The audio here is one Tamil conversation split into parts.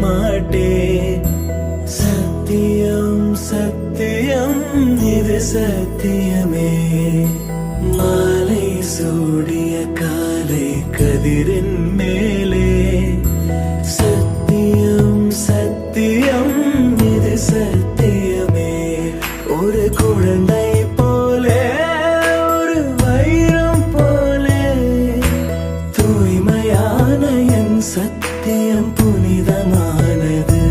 மாட்டேன். சத்தியம் சத்தியம் இது சத்தியமே. மாலை சூடிய காலை கதிரின் மேலே. சத்தியம் சத்தியம் இது சத்தியமே. ஒரு குழந்தை போலே ஒரு வைரம் போலே தூய்மையான என் சத்தியம் புனிதமானது.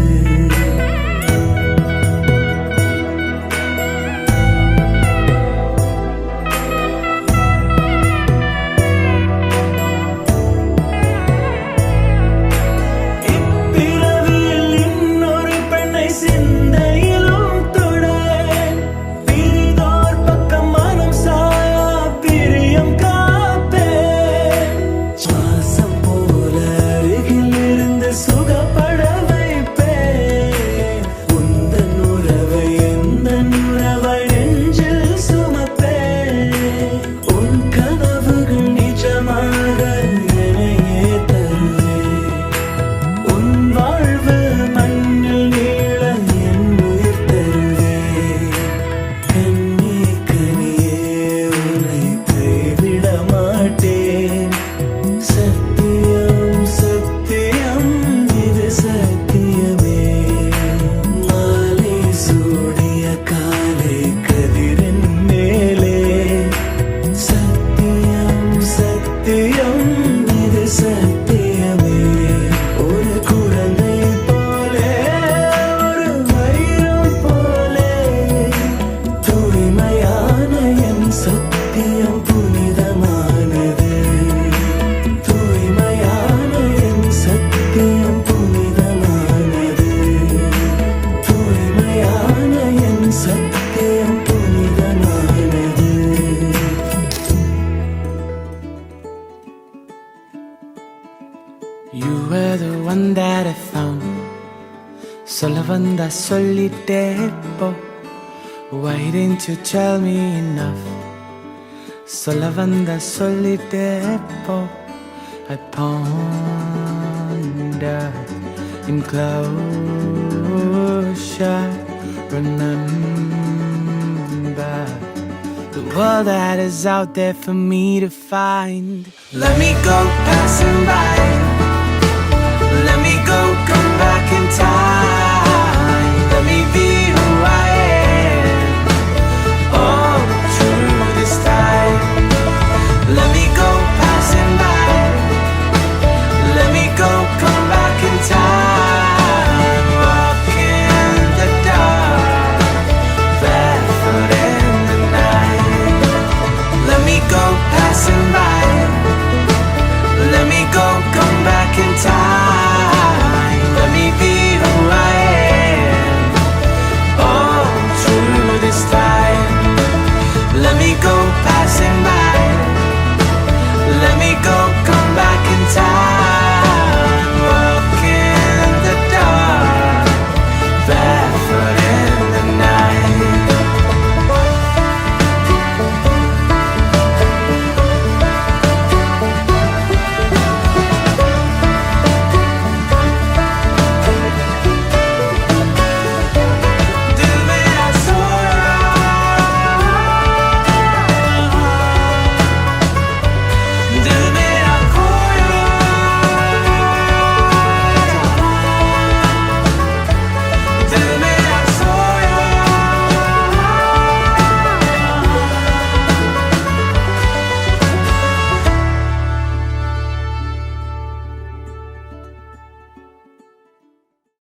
You were the one that I found. சொல்ல வந்தா சொல்லிட்டே போ. Why didn't you tell me enough? சொல்ல வந்தா சொல்லிட்டே போ. I ponder in closure. Remember the world that is out there for me to find. Let me go passing by. Let me go, come back in time.